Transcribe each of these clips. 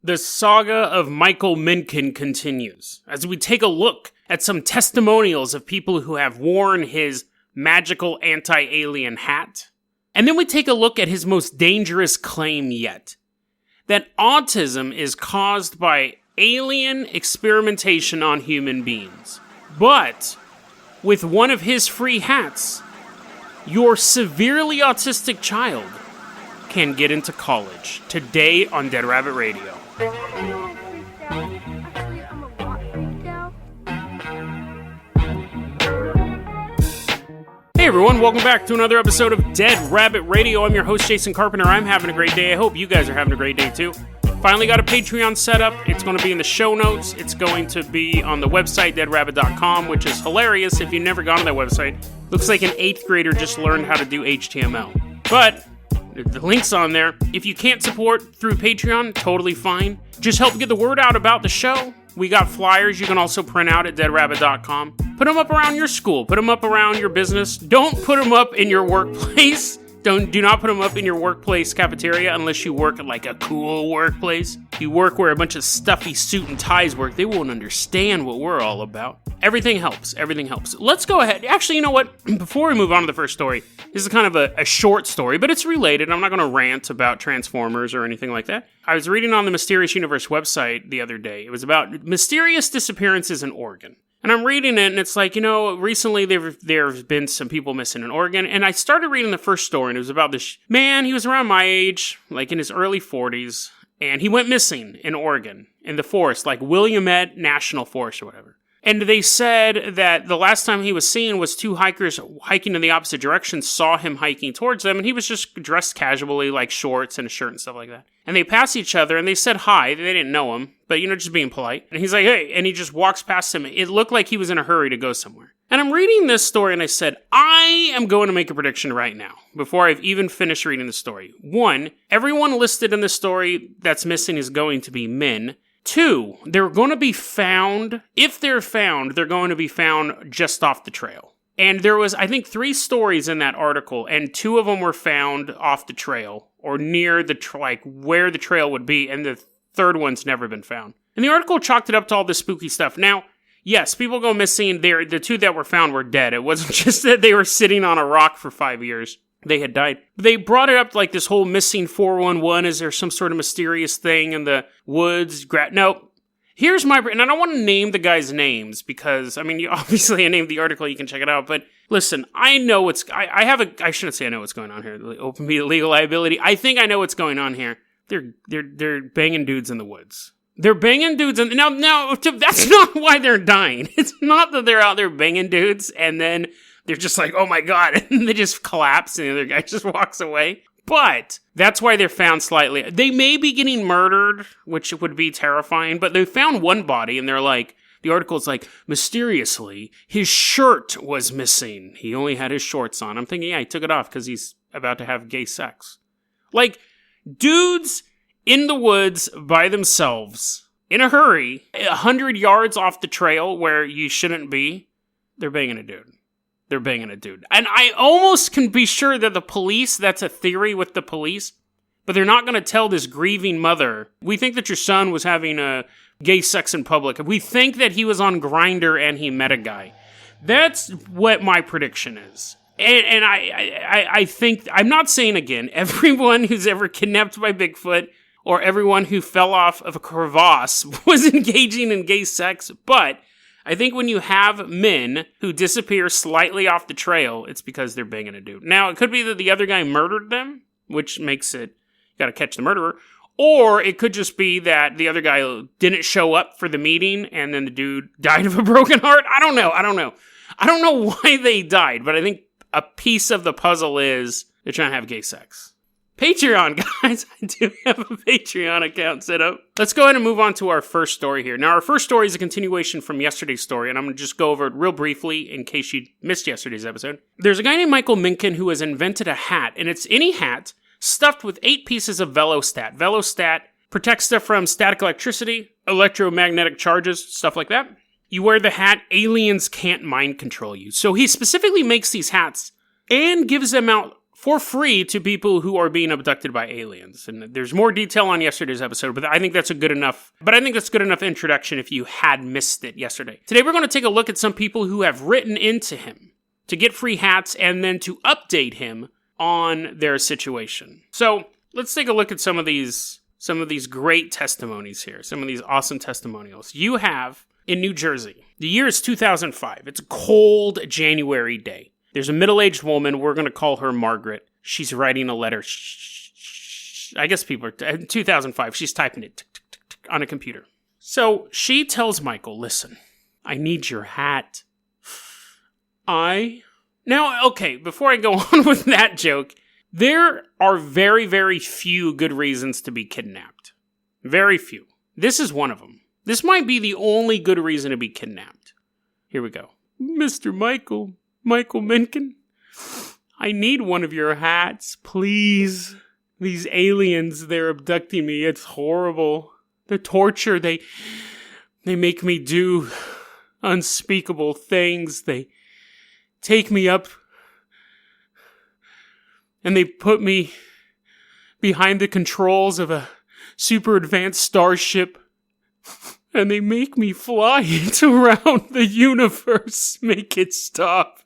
The saga of Michael Minkin continues as we take a look at some testimonials of people who have worn his magical anti-alien hat. And then we take a look at his most dangerous claim yet, that autism is caused by alien experimentation on human beings. But with one of his free hats, your severely autistic child can get into college. Today on Dead Rabbit Radio. Hey everyone, welcome back to another episode of Dead Rabbit Radio. I'm your host, Jason Carpenter. I'm having a great day. I hope you guys are having a great day too. Finally got a Patreon set up. It's going to be in the show notes. It's going to be on the website, deadrabbit.com, which is hilarious if you've never gone to that website. Looks like an 8th grader just learned how to do HTML. But the link's on there. If you can't support through Patreon, totally fine. Just help get the word out about the show. We got flyers you can also print out at deadrabbit.com. Put them up around your school. Put them up around your business. Don't put them up in your workplace. Do not put them up in your workplace cafeteria unless you work at like a cool workplace. If you work where a bunch of stuffy suit and ties work, they won't understand what we're all about. Everything helps. Everything helps. Let's go ahead. Actually, you know what? Before we move on to the first story, this is kind of a short story, but it's related. I'm not going to rant about Transformers or anything like that. I was reading on the Mysterious Universe website the other day. It was about mysterious disappearances in Oregon. And I'm reading it, and it's like, you know, recently there've been some people missing in Oregon, and I started reading the first story, and it was about this man. He was around my age, like in his early 40s, and he went missing in Oregon, in the forest, like Willamette National Forest or whatever. And they said that the last time he was seen was two hikers hiking in the opposite direction saw him hiking towards them, and he was just dressed casually, like shorts and a shirt and stuff like that. And they passed each other, and they said hi. They didn't know him, but, you know, just being polite. And he's like, hey, and he just walks past him. It looked like he was in a hurry to go somewhere. And I'm reading this story, and I said, I am going to make a prediction right now, before I've even finished reading the story. 1, everyone listed in the story that's missing is going to be men. 2, they're going to be found. If they're found, they're going to be found just off the trail. And there was, I think, 3 stories in that article, and 2 of them were found off the trail, or near the, where the trail would be, and the third one's never been found. And the article chalked it up to all this spooky stuff. Now, yes, people go missing. The 2 that were found were dead. It wasn't just that they were sitting on a rock for 5 years. They had died. They brought it up like this whole missing 411. Is there some sort of mysterious thing in the woods? No. Here's my... And I don't want to name the guys' names because, I mean, obviously I named the article. You can check it out. But listen, I know what's... I shouldn't say I know what's going on here. Open me to legal liability. I think I know what's going on here. They're banging dudes in the woods. They're banging dudes in... Now, that's not why they're dying. It's not that they're out there banging dudes and then... They're just like, oh my god, and they just collapse, and the other guy just walks away. But that's why they're found slightly. They may be getting murdered, which would be terrifying, but they found one body, and they're like, the article's like, mysteriously, his shirt was missing. He only had his shorts on. I'm thinking, yeah, he took it off because he's about to have gay sex. Like, dudes in the woods by themselves, in a hurry, 100 yards off the trail where you shouldn't be, they're banging a dude. They're banging a dude. And I almost can be sure that the police, that's a theory with the police, but they're not going to tell this grieving mother, we think that your son was having a gay sex in public. We think that he was on Grindr and he met a guy. That's what my prediction is. And I think, I'm not saying again, everyone who's ever kidnapped by Bigfoot or everyone who fell off of a crevasse was engaging in gay sex, but I think when you have men who disappear slightly off the trail, it's because they're banging a dude. Now, it could be that the other guy murdered them, which makes it, you gotta catch the murderer. Or it could just be that the other guy didn't show up for the meeting and then the dude died of a broken heart. I don't know. I don't know why they died, but I think a piece of the puzzle is they're trying to have gay sex. Patreon, guys. I do have a Patreon account set up. Let's go ahead and move on to our first story here. Now, our first story is a continuation from yesterday's story, and I'm going to just go over it real briefly in case you missed yesterday's episode. There's a guy named Michael Minkin who has invented a hat, and it's any hat stuffed with 8 pieces of Velostat. Velostat protects stuff from static electricity, electromagnetic charges, stuff like that. You wear the hat, aliens can't mind control you. So he specifically makes these hats and gives them out for free to people who are being abducted by aliens. And there's more detail on yesterday's episode, but I think that's good enough introduction if you had missed it yesterday. Today we're going to take a look at some people who have written into him to get free hats and then to update him on their situation. So let's take a look at some of these great testimonies here, some of these awesome testimonials. You have in New Jersey, the year is 2005. It's a cold January day. There's a middle-aged woman. We're going to call her Margaret. She's writing a letter. I guess people are... In 2005, she's typing it on a computer. So she tells Michael, listen, I need your hat. Now, okay, before I go on with that joke, there are very, very few good reasons to be kidnapped. Very few. This is one of them. This might be the only good reason to be kidnapped. Here we go. Mr. Michael Minkin, I need one of your hats, please. These aliens, they're abducting me. It's horrible. The torture, they make me do unspeakable things. They take me up and they put me behind the controls of a super advanced starship and they make me fly it around the universe. Make it stop.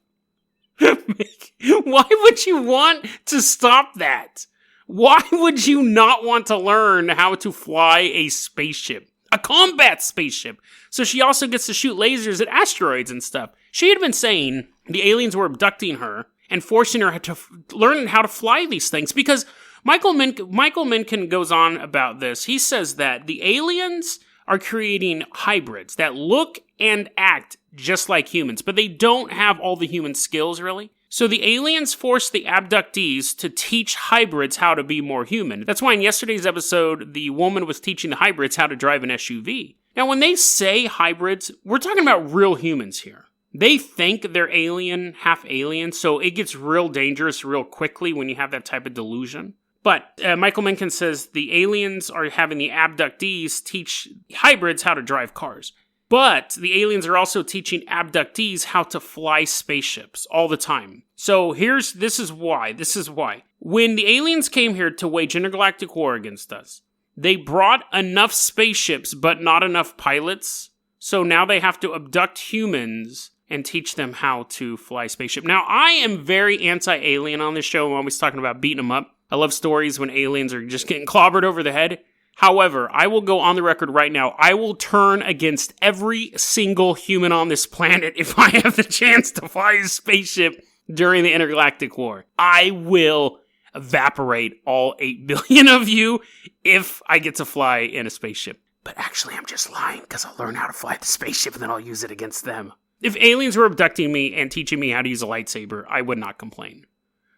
Why would you want to stop that? Why would you not want to learn how to fly a spaceship? A combat spaceship. So she also gets to shoot lasers at asteroids and stuff. She had been saying the aliens were abducting her and forcing her to learn how to fly these things because Michael Minkin goes on about this. He says that the aliens are creating hybrids that look and act just like humans, but they don't have all the human skills, really. So the aliens force the abductees to teach hybrids how to be more human. That's why in yesterday's episode, the woman was teaching the hybrids how to drive an SUV. Now, when they say hybrids, we're talking about real humans here. They think they're alien, half alien, so it gets real dangerous real quickly when you have that type of delusion. But Michael Minkin says the aliens are having the abductees teach hybrids how to drive cars. But the aliens are also teaching abductees how to fly spaceships all the time. So this is why. When the aliens came here to wage intergalactic war against us, they brought enough spaceships but not enough pilots. So now they have to abduct humans and teach them how to fly spaceship. Now, I am very anti-alien on this show. I'm always talking about beating them up. I love stories when aliens are just getting clobbered over the head. However, I will go on the record right now. I will turn against every single human on this planet if I have the chance to fly a spaceship during the intergalactic war. I will evaporate all 8 billion of you if I get to fly in a spaceship. But actually, I'm just lying because I'll learn how to fly the spaceship and then I'll use it against them. If aliens were abducting me and teaching me how to use a lightsaber, I would not complain.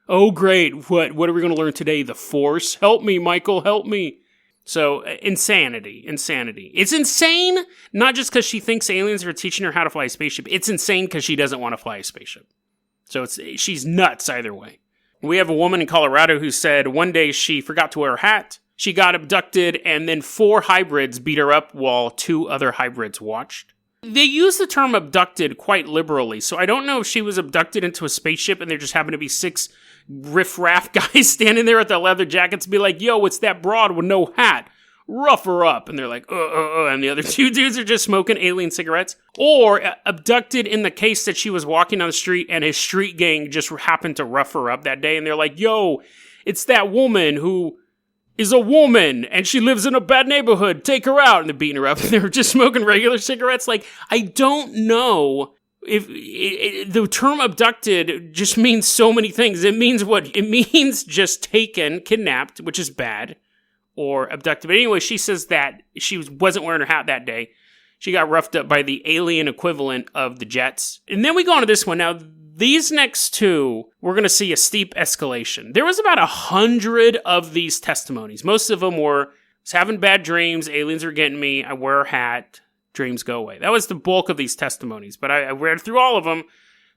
Oh, great. What are we going to learn today? The Force? Help me, Michael, help me. So, insanity. It's insane, not just because she thinks aliens are teaching her how to fly a spaceship. It's insane because she doesn't want to fly a spaceship. So, she's nuts either way. We have a woman in Colorado who said one day she forgot to wear a hat. She got abducted, and then 4 hybrids beat her up while 2 other hybrids watched. They use the term abducted quite liberally, so I don't know if she was abducted into a spaceship and there just happened to be 6 riff-raff guys standing there with their leather jackets be like, yo, it's that broad with no hat. Rough her up. And they're like, and the other 2 dudes are just smoking alien cigarettes. Or abducted in the case that she was walking on the street and his street gang just happened to rough her up that day. And they're like, yo, it's that woman who is a woman and she lives in a bad neighborhood. Take her out. And they're beating her up. And they're just smoking regular cigarettes. Like, I don't know if the term abducted just means so many things. It means what? It means just taken, kidnapped, which is bad, or abducted. But anyway, she says that she wasn't wearing her hat that day. She got roughed up by the alien equivalent of the Jets. And then we go on to this one. Now, these next 2, we're going to see a steep escalation. There was about 100 of these testimonies. Most of them were, I was having bad dreams, aliens are getting me, I wear a hat, dreams go away. That was the bulk of these testimonies. But I read through all of them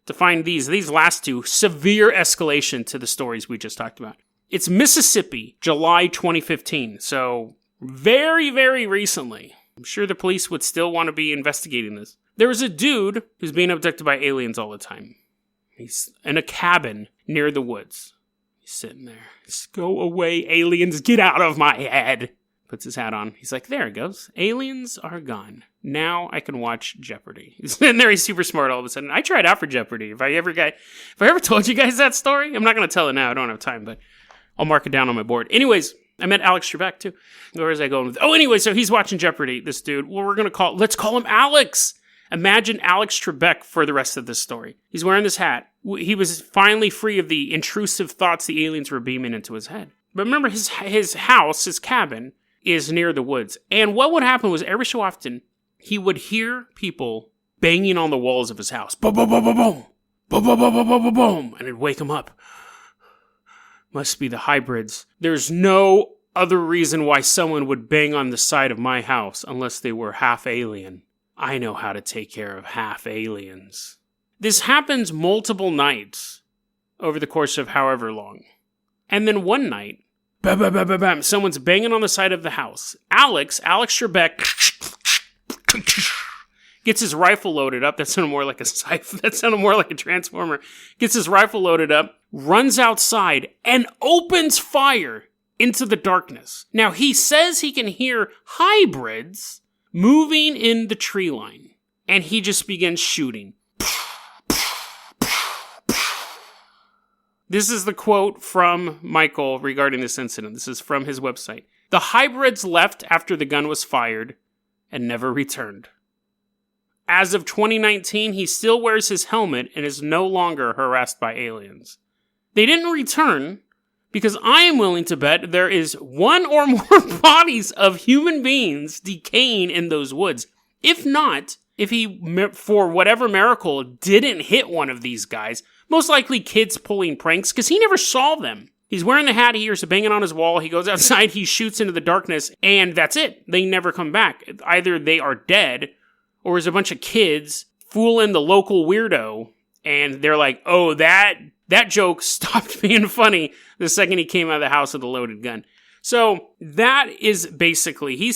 to find these last 2, severe escalation to the stories we just talked about. It's Mississippi, July 2015. So very, very recently. I'm sure the police would still want to be investigating this. There was a dude who's being abducted by aliens all the time. He's in a cabin near the woods. He's sitting there. Just go away, aliens. Get out of my head. Puts his hat on. He's like, there it goes. Aliens are gone. Now I can watch Jeopardy. He's sitting there. He's super smart all of a sudden. I tried out for Jeopardy. If I ever told you guys that story, I'm not going to tell it now. I don't have time, but I'll mark it down on my board. Anyways, I met Alex Trebek too. Where was I going with? Oh, anyway, so he's watching Jeopardy, this dude. Well, let's call him Alex. Imagine Alex Trebek for the rest of this story. He's wearing this hat. He was finally free of the intrusive thoughts the aliens were beaming into his head. But remember, his house, his cabin, is near the woods. And what would happen was every so often, he would hear people banging on the walls of his house. Boom, boom, boom, boom, boom. Boom, boom, boom, boom, boom, boom, boom. And it'd wake him up. Must be the hybrids. There's no other reason why someone would bang on the side of my house unless they were half alien. I know how to take care of half aliens. This happens multiple nights over the course of however long. And then one night, bam, bam, bam, bam, bam, someone's banging on the side of the house. Alex Trebek gets his rifle loaded up. That sounded more like a scythe. That sounded more like a transformer. Gets his rifle loaded up, runs outside, and opens fire into the darkness. Now, he says he can hear hybrids moving in the tree line, and he just begins shooting. This is the quote from Michael regarding this incident. This is from his website. The hybrids left after the gun was fired and never returned. As of 2019, he still wears his helmet and is no longer harassed by aliens. They didn't return because I am willing to bet there is one or more bodies of human beings decaying in those woods. If not, if he, for whatever miracle, didn't hit one of these guys, most likely kids pulling pranks, because he never saw them. He's wearing the hat, he hears a banging on his wall, he goes outside, he shoots into the darkness, and that's it. They never come back. Either they are dead, or there's a bunch of kids fooling the local weirdo, and they're like, oh, that joke stopped being funny the second he came out of the house with a loaded gun. So that is basically,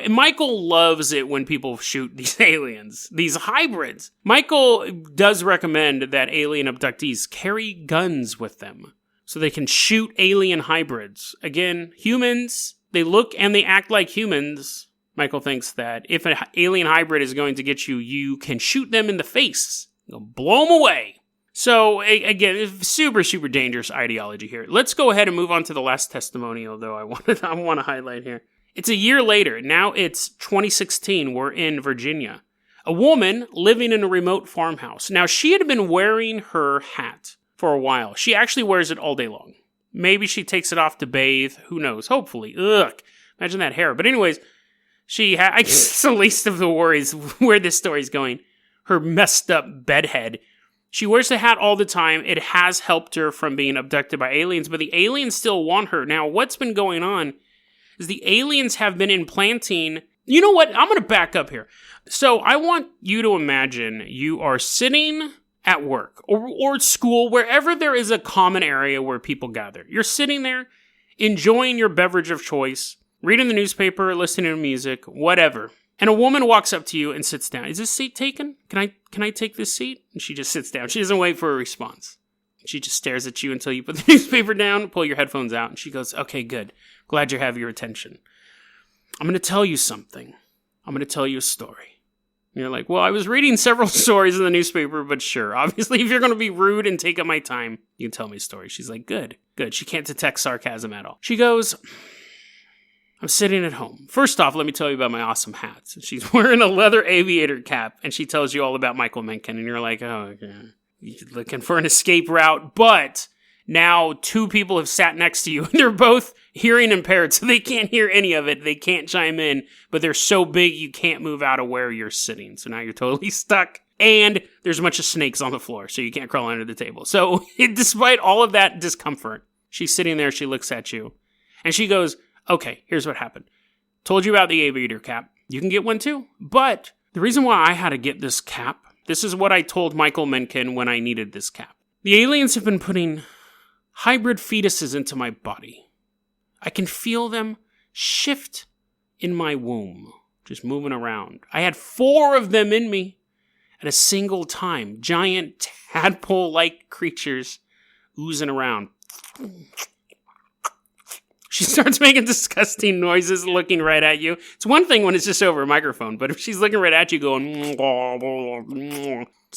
Michael loves it when people shoot these aliens, these hybrids. Michael does recommend that alien abductees carry guns with them so they can shoot alien hybrids. Again, humans, they look and they act like humans. Michael thinks that if an alien hybrid is going to get you, you can shoot them in the face. You'll blow them away. So, again, super, super dangerous ideology here. Let's go ahead and move on to the last testimonial, though, I want to highlight here. It's a year later. Now it's 2016. We're in Virginia. A woman living in a remote farmhouse. Now, she had been wearing her hat for a while. She actually wears it all day long. Maybe she takes it off to bathe. Who knows? Hopefully. Ugh. Imagine that hair. But anyways, I guess it's the least of the worries where this story's going. Her messed up bedhead. She wears the hat all the time. It has helped her from being abducted by aliens, but the aliens still want her. Now, what's been going on is the aliens have been implanting... You know what? I'm going to back up here. So I want you to imagine you are sitting at work or school, wherever there is a common area where people gather. You're sitting there, enjoying your beverage of choice, reading the newspaper, listening to music, whatever. And a woman walks up to you and sits down. Is this seat taken? Can I take this seat? And she just sits down. She doesn't wait for a response. She just stares at you until you put the newspaper down, pull your headphones out, and she goes, okay, good. Glad you have your attention. I'm going to tell you something. I'm going to tell you a story. And you're like, well, I was reading several stories in the newspaper, but sure. Obviously, if you're going to be rude and take up my time, you can tell me a story. She's like, good. She can't detect sarcasm at all. She goes... I'm sitting at home. First off, let me tell you about my awesome hats. She's wearing a leather aviator cap, and she tells you all about Michael Mencken, and you're like, oh, okay. You're looking for an escape route, but now two people have sat next to you, and they're both hearing impaired, so they can't hear any of it. They can't chime in, but they're so big you can't move out of where you're sitting, so now you're totally stuck. And there's a bunch of snakes on the floor, so you can't crawl under the table. So despite all of that discomfort, she's sitting there, she looks at you, and she goes... Okay, here's what happened. Told you about the aviator cap. You can get one too. But the reason why I had to get this cap, this is what I told Michael Mencken when I needed this cap. The aliens have been putting hybrid fetuses into my body. I can feel them shift in my womb, just moving around. I had 4 of them in me at a single time. Giant tadpole-like creatures oozing around. She starts making disgusting noises looking right at you. It's one thing when it's just over a microphone, but if she's looking right at you going, it's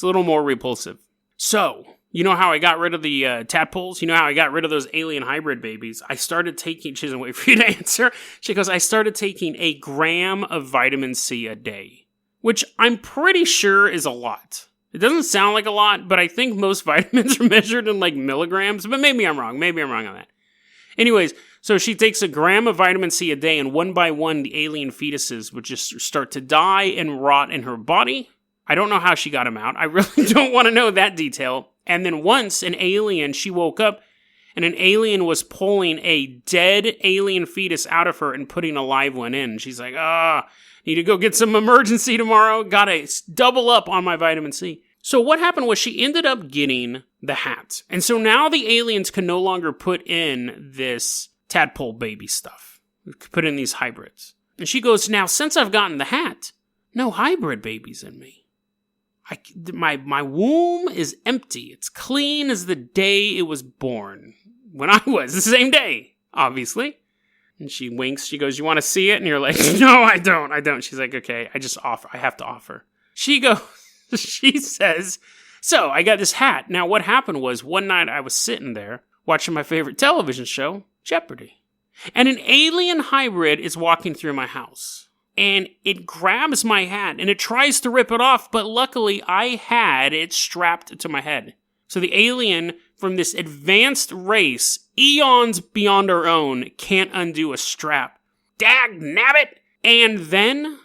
a little more repulsive. So, you know how I got rid of the tadpoles? You know how I got rid of those alien hybrid babies? I started taking, she doesn't wait for you to answer. She goes, I started taking 1 gram of vitamin C a day, which I'm pretty sure is a lot. It doesn't sound like a lot, but I think most vitamins are measured in like milligrams, but maybe I'm wrong. Maybe I'm wrong on that. Anyways, so she takes 1 gram of vitamin C a day, and one by one, the alien fetuses would just start to die and rot in her body. I don't know how she got them out. I really don't want to know that detail. And then once she woke up, and an alien was pulling a dead alien fetus out of her and putting a live one in. She's like, need to go get some emergency tomorrow. Gotta double up on my vitamin C. So what happened was she ended up getting the hat. And so now the aliens can no longer put in this tadpole baby stuff. Put in these hybrids. And she goes, now since I've gotten the hat, no hybrid babies in me. My womb is empty. It's clean as the day it was born. When I was, the same day, obviously. And she winks. She goes, you want to see it? And you're like, no, I don't. She's like, okay, I have to offer. She says, so I got this hat. Now what happened was one night I was sitting there watching my favorite television show, Jeopardy. And an alien hybrid is walking through my house. And it grabs my hat and it tries to rip it off, but luckily I had it strapped to my head. So the alien from this advanced race, eons beyond our own, can't undo a strap. Dag nabbit! And then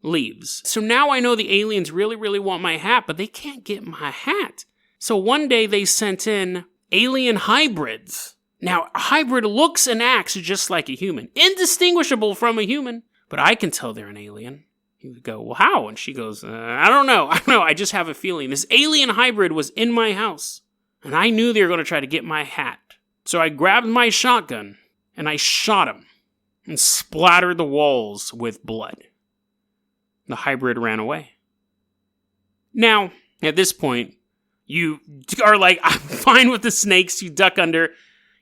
leaves. So now I know the aliens really, really want my hat, but they can't get my hat. So one day they sent in alien hybrids. Now, a hybrid looks and acts just like a human, indistinguishable from a human. But I can tell they're an alien. You go, well, how? And she goes, I don't know. I just have a feeling. This alien hybrid was in my house. And I knew they were going to try to get my hat. So I grabbed my shotgun and I shot him and splattered the walls with blood. The hybrid ran away. Now, at this point, you are like, I'm fine with the snakes. You duck under.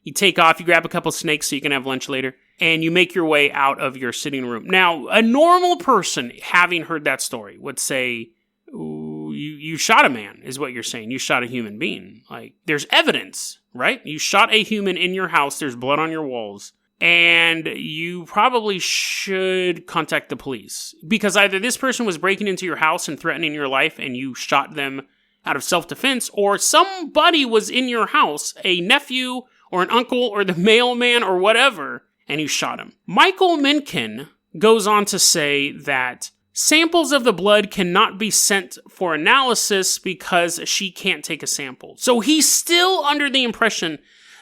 You take off. You grab a couple snakes so you can have lunch later. And you make your way out of your sitting room. Now, a normal person, having heard that story, would say, ooh, you shot a man, is what you're saying. You shot a human being. Like, there's evidence, right? You shot a human in your house. There's blood on your walls. And you probably should contact the police. Because either this person was breaking into your house and threatening your life, and you shot them out of self-defense, or somebody was in your house, a nephew or an uncle or the mailman or whatever, and you shot him. Michael Mencken goes on to say that samples of the blood cannot be sent for analysis because she can't take a sample. So he's still under the impression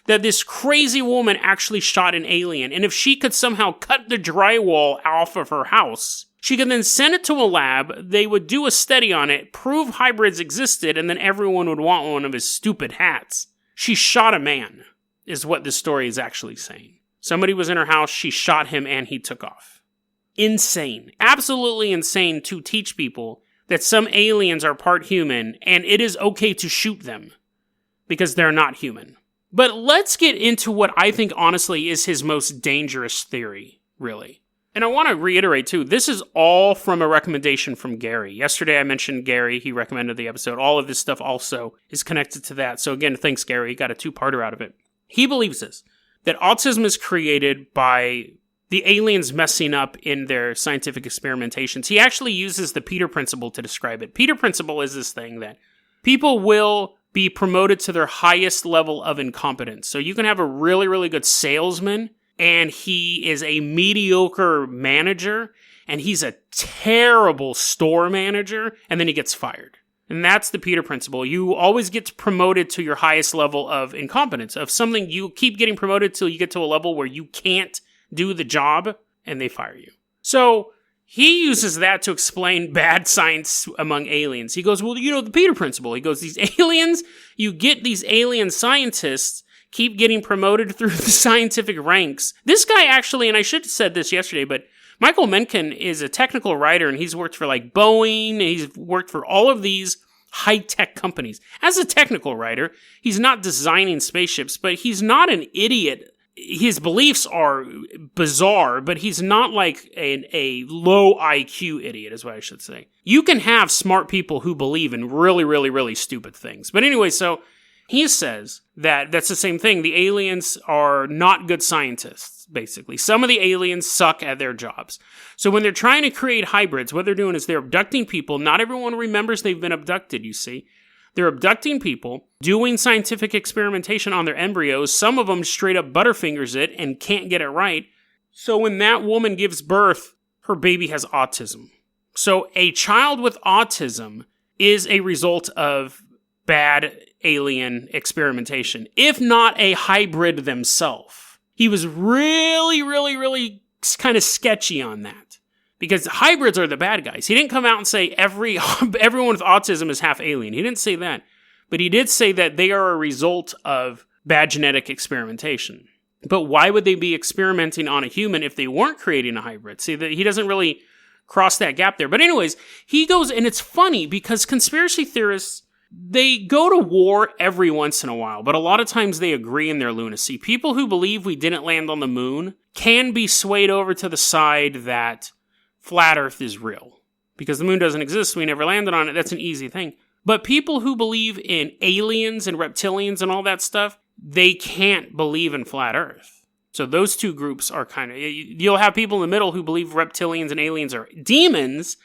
that this crazy woman actually shot an alien, and if she could somehow cut the drywall off of her house, she could then send it to a lab, they would do a study on it, prove hybrids existed, and then everyone would want one of his stupid hats. She shot a man, is what this story is actually saying. Somebody was in her house, she shot him, and he took off. Insane. Absolutely insane to teach people that some aliens are part human, and it is okay to shoot them, because they're not human. But let's get into what I think, honestly, is his most dangerous theory, really. And I want to reiterate, too, this is all from a recommendation from Gary. Yesterday I mentioned Gary, he recommended the episode. All of this stuff also is connected to that. So again, thanks, Gary. Got a 2-parter out of it. He believes this, that autism is created by the aliens messing up in their scientific experimentations. He actually uses the Peter Principle to describe it. Peter Principle is this thing that people will be promoted to their highest level of incompetence. So you can have a really, really good salesman, and he is a mediocre manager, and he's a terrible store manager, and then he gets fired. And that's the Peter Principle. You always get promoted to your highest level of incompetence, of something you keep getting promoted till you get to a level where you can't do the job, and they fire you. So he uses that to explain bad science among aliens. He goes, well, the Peter Principle. He goes, these aliens, you get these alien scientists keep getting promoted through the scientific ranks. This guy actually, and I should have said this yesterday, but Michael Mencken is a technical writer, and he's worked for like Boeing, and he's worked for all of these high-tech companies. As a technical writer, he's not designing spaceships, but he's not an idiot. His beliefs are bizarre, but he's not like a low IQ idiot, is what I should say. You can have smart people who believe in really, really, really stupid things. But anyway, so he says that that's the same thing. The aliens are not good scientists, basically. Some of the aliens suck at their jobs. So when they're trying to create hybrids, what they're doing is they're abducting people. Not everyone remembers they've been abducted, you see. They're abducting people, doing scientific experimentation on their embryos. Some of them straight up butterfingers it and can't get it right. So when that woman gives birth, her baby has autism. So a child with autism is a result of bad alien experimentation, if not a hybrid themselves. He was really, really, really kind of sketchy on that. Because hybrids are the bad guys. He didn't come out and say everyone with autism is half alien. He didn't say that. But he did say that they are a result of bad genetic experimentation. But why would they be experimenting on a human if they weren't creating a hybrid? See, he doesn't really cross that gap there. But anyways, he goes, and it's funny because conspiracy theorists, they go to war every once in a while, but a lot of times they agree in their lunacy. People who believe we didn't land on the moon can be swayed over to the side that flat Earth is real. Because the moon doesn't exist, we never landed on it, that's an easy thing. But people who believe in aliens and reptilians and all that stuff, they can't believe in flat Earth. So those two groups are kind of... You'll have people in the middle who believe reptilians and aliens are demons.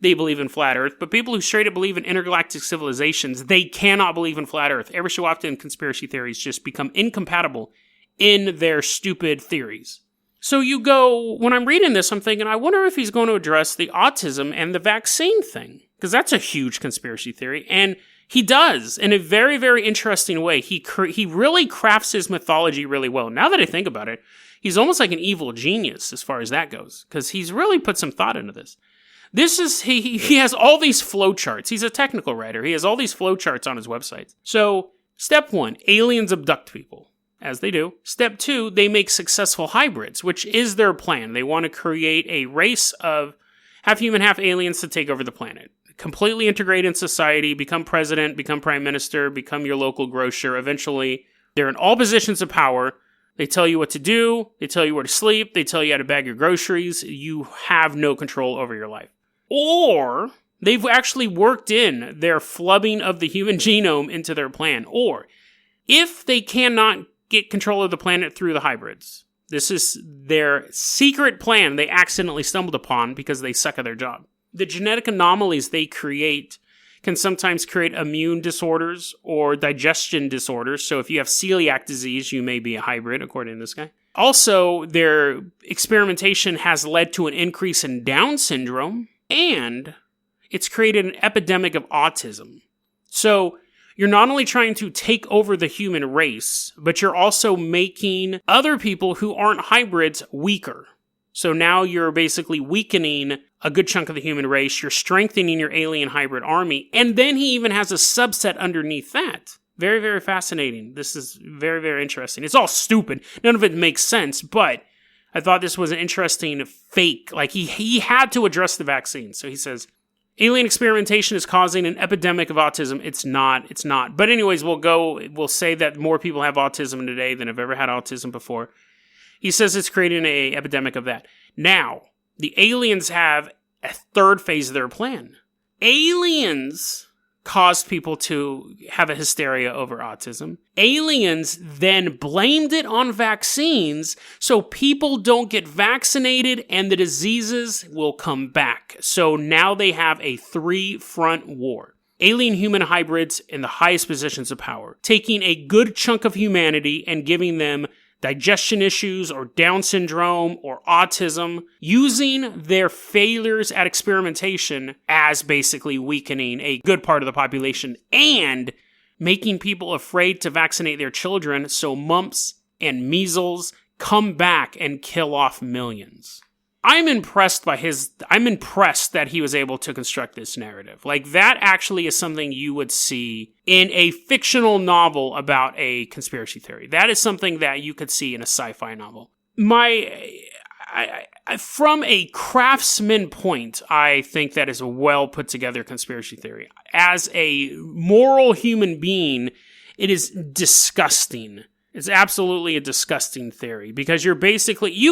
They believe in flat Earth. But people who straight up believe in intergalactic civilizations, they cannot believe in flat Earth. Every so often, conspiracy theories just become incompatible in their stupid theories. So you go, when I'm reading this, I'm thinking, I wonder if he's going to address the autism and the vaccine thing. Because that's a huge conspiracy theory. And he does, in a very, very interesting way. He really crafts his mythology really well. Now that I think about it, he's almost like an evil genius as far as that goes. Because he's really put some thought into this. He has all these flowcharts. He's a technical writer. He has all these flowcharts on his website. So, step 1, aliens abduct people. As they do. Step 2, they make successful hybrids, which is their plan. They want to create a race of half human, half aliens to take over the planet. Completely integrate in society, become president, become prime minister, become your local grocer. Eventually, they're in all positions of power. They tell you what to do. They tell you where to sleep. They tell you how to bag your groceries. You have no control over your life. Or they've actually worked in their flubbing of the human genome into their plan. Or if they cannot get control of the planet through the hybrids. This is their secret plan they accidentally stumbled upon because they suck at their job. The genetic anomalies they create can sometimes create immune disorders or digestion disorders. So if you have celiac disease, you may be a hybrid, according to this guy. Also, their experimentation has led to an increase in Down syndrome, and it's created an epidemic of autism. So you're not only trying to take over the human race, but you're also making other people who aren't hybrids weaker. So now you're basically weakening a good chunk of the human race. You're strengthening your alien hybrid army. And then he even has a subset underneath that. Very, very fascinating. This is very, very interesting. It's all stupid. None of it makes sense, but I thought this was an interesting fake. Like he had to address the vaccine. So he says, alien experimentation is causing an epidemic of autism. It's not. But anyways, we'll say that more people have autism today than have ever had autism before. He says it's creating an epidemic of that. Now, the aliens have a third phase of their plan. Aliens caused people to have a hysteria over autism. Aliens then blamed it on vaccines, so people don't get vaccinated and the diseases will come back. So now they have a 3-front war. Alien-human hybrids in the highest positions of power, taking a good chunk of humanity and giving them digestion issues or Down syndrome or autism, using their failures at experimentation as basically weakening a good part of the population and making people afraid to vaccinate their children so mumps and measles come back and kill off millions. I'm impressed that he was able to construct this narrative. Like, that actually is something you would see in a fictional novel about a conspiracy theory. That is something that you could see in a sci-fi novel. from a craftsman point, I think that is a well put together conspiracy theory. As a moral human being, it is disgusting. It's absolutely a disgusting theory because you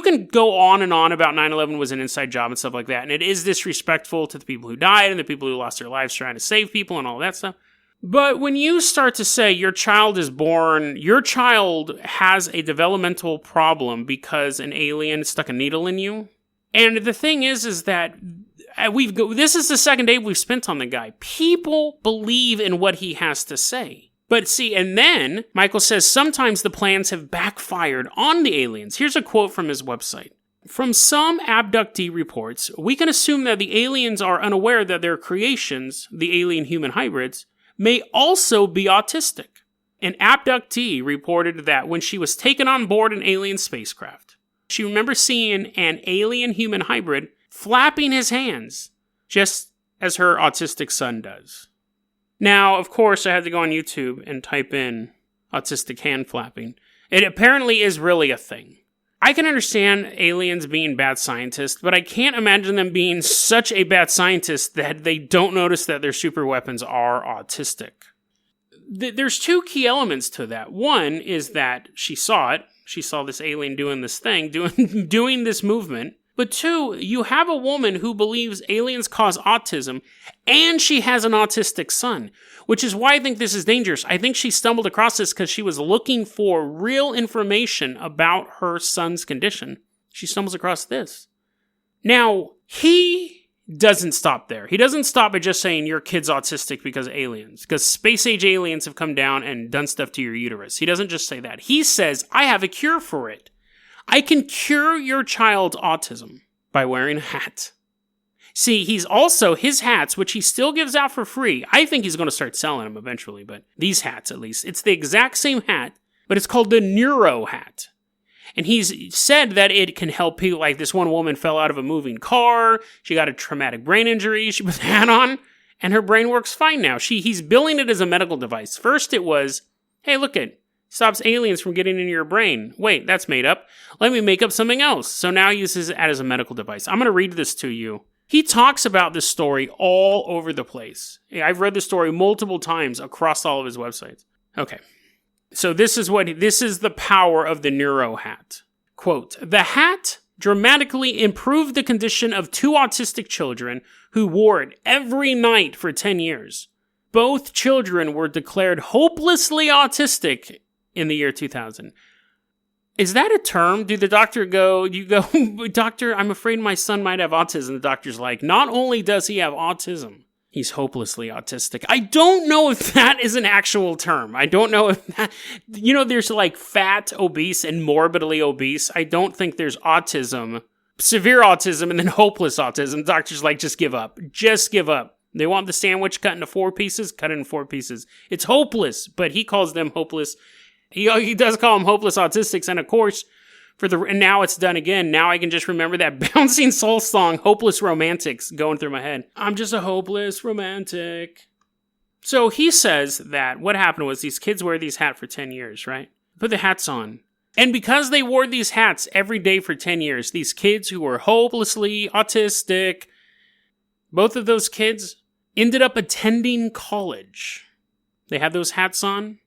can go on and on about 9/11 was an inside job and stuff like that, and it is disrespectful to the people who died and the people who lost their lives trying to save people and all that stuff. But when you start to say your child has a developmental problem because an alien stuck a needle in you, and the thing is that this is the second day we've spent on the guy. People believe in what he has to say. But see, and then Michael says sometimes the plans have backfired on the aliens. Here's a quote from his website. From some abductee reports, we can assume that the aliens are unaware that their creations, the alien-human hybrids, may also be autistic. An abductee reported that when she was taken on board an alien spacecraft, she remembers seeing an alien-human hybrid flapping his hands, just as her autistic son does. Now, of course, I had to go on YouTube and type in autistic hand flapping. It apparently is really a thing. I can understand aliens being bad scientists, but I can't imagine them being such a bad scientist that they don't notice that their super weapons are autistic. There's two key elements to that. One is that she saw it. She saw this alien doing this thing, doing this movement. But two, you have a woman who believes aliens cause autism, and she has an autistic son, which is why I think this is dangerous. I think she stumbled across this because she was looking for real information about her son's condition. She stumbles across this. Now, he doesn't stop there. He doesn't stop by just saying your kid's autistic because of aliens, because space-age aliens have come down and done stuff to your uterus. He doesn't just say that. He says, I have a cure for it. I can cure your child's autism by wearing a hat. See, his hats, which he still gives out for free, I think he's going to start selling them eventually, but these hats at least, it's the exact same hat, but it's called the Neuro Hat. And he's said that it can help people, like this one woman fell out of a moving car, she got a traumatic brain injury, she put the hat on, and her brain works fine now. He's billing it as a medical device. First it was, hey, look it. Stops aliens from getting into your brain. Wait, that's made up. Let me make up something else. So now he uses it as a medical device. I'm going to read this to you. He talks about this story all over the place. I've read the story multiple times across all of his websites. Okay. So this is the power of the Neuro Hat. Quote, the hat dramatically improved the condition of two autistic children who wore it every night for 10 years. Both children were declared hopelessly autistic in the year 2000. Is that a term? Do the doctor go, doctor, I'm afraid my son might have autism. The doctor's like, not only does he have autism, he's hopelessly autistic. I don't know if that is an actual term. I don't know if that, there's like fat, obese, and morbidly obese. I don't think there's autism, severe autism, and then hopeless autism. Doctor's like, just give up. Just give up. They want the sandwich cut into 4 pieces, cut it in 4 pieces. It's hopeless, but he calls them hopeless. He does call them hopeless autistics, and of course, and now it's done again. Now I can just remember that bouncing soul song, Hopeless Romantics, going through my head. I'm just a hopeless romantic. So he says that what happened was these kids wear these hats for 10 years, right? Put the hats on. And because they wore these hats every day for 10 years, these kids who were hopelessly autistic, both of those kids ended up attending college. They had those hats on,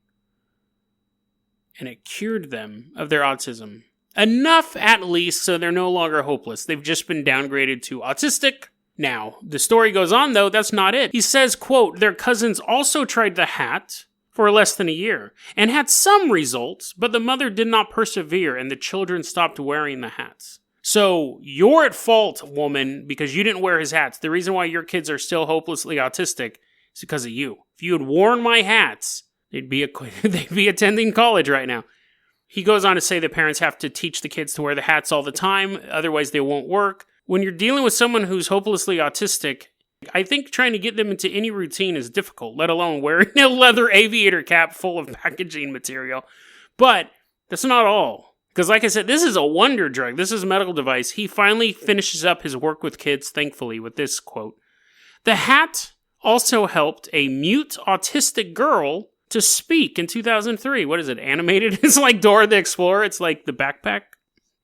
and it cured them of their autism. Enough, at least, so they're no longer hopeless. They've just been downgraded to autistic. Now, the story goes on, though, that's not it. He says, quote, their cousins also tried the hat for less than a year, and had some results, but the mother did not persevere, and the children stopped wearing the hats. So, you're at fault, woman, because you didn't wear his hats. The reason why your kids are still hopelessly autistic is because of you. If you had worn my hats, they'd be attending college right now. He goes on to say that parents have to teach the kids to wear the hats all the time, otherwise they won't work. When you're dealing with someone who's hopelessly autistic, I think trying to get them into any routine is difficult, let alone wearing a leather aviator cap full of packaging material. But that's not all. Because like I said, this is a wonder drug. This is a medical device. He finally finishes up his work with kids, thankfully, with this quote. The hat also helped a mute autistic girl to speak in 2003. What is it, animated? It's like Dora the Explorer. It's like the backpack.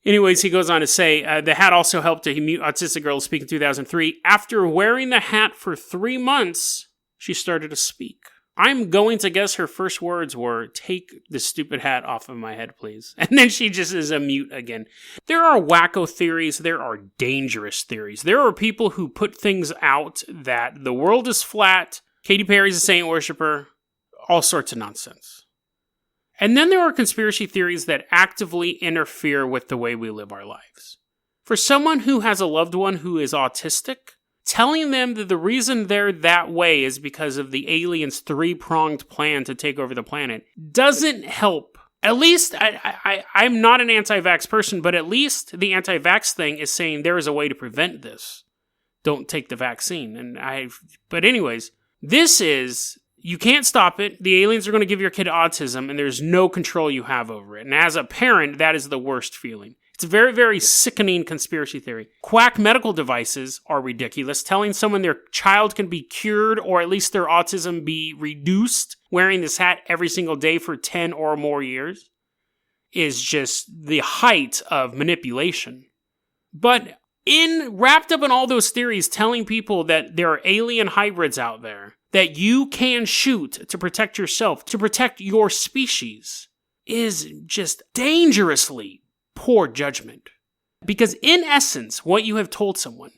Anyways, he goes on to say, the hat also helped a mute autistic girl speak in 2003. After wearing the hat for 3 months, she started to speak. I'm going to guess her first words were, "Take this stupid hat off of my head, please." And then she just is a mute again. There are wacko theories. There are dangerous theories. There are people who put things out that the world is flat, Katy Perry's a saint worshiper, all sorts of nonsense. And then there are conspiracy theories that actively interfere with the way we live our lives. For someone who has a loved one who is autistic, telling them that the reason they're that way is because of the aliens' 3-pronged plan to take over the planet doesn't help. At least, I'm not an anti-vax person, but at least the anti-vax thing is saying there is a way to prevent this. Don't take the vaccine. But anyways, this is, you can't stop it. The aliens are going to give your kid autism, and there's no control you have over it. And as a parent, that is the worst feeling. It's a very, very sickening conspiracy theory. Quack medical devices are ridiculous. Telling someone their child can be cured or at least their autism be reduced wearing this hat every single day for 10 or more years is just the height of manipulation. But wrapped up in all those theories, telling people that there are alien hybrids out there that you can shoot to protect yourself, to protect your species, is just dangerously poor judgment. Because in essence, what you have told someone,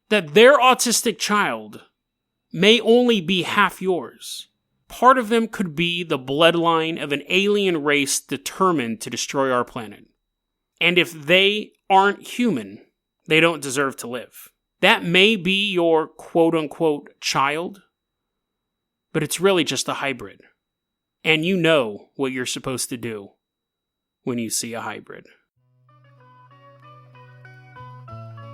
that their autistic child may only be half yours. Part of them could be the bloodline of an alien race determined to destroy our planet. And if they aren't human, they don't deserve to live. That may be your quote-unquote child, but it's really just a hybrid. And you know what you're supposed to do when you see a hybrid.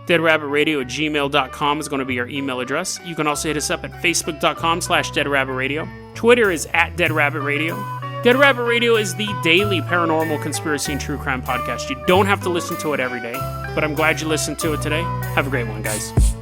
DeadRabbitRadio@gmail.com is going to be our email address. You can also hit us up at Facebook.com/DeadRabbitRadio. Twitter is @DeadRabbitRadio. Dead Rabbit Radio is the daily paranormal, conspiracy, and true crime podcast. You don't have to listen to it every day, but I'm glad you listened to it today. Have a great one, guys.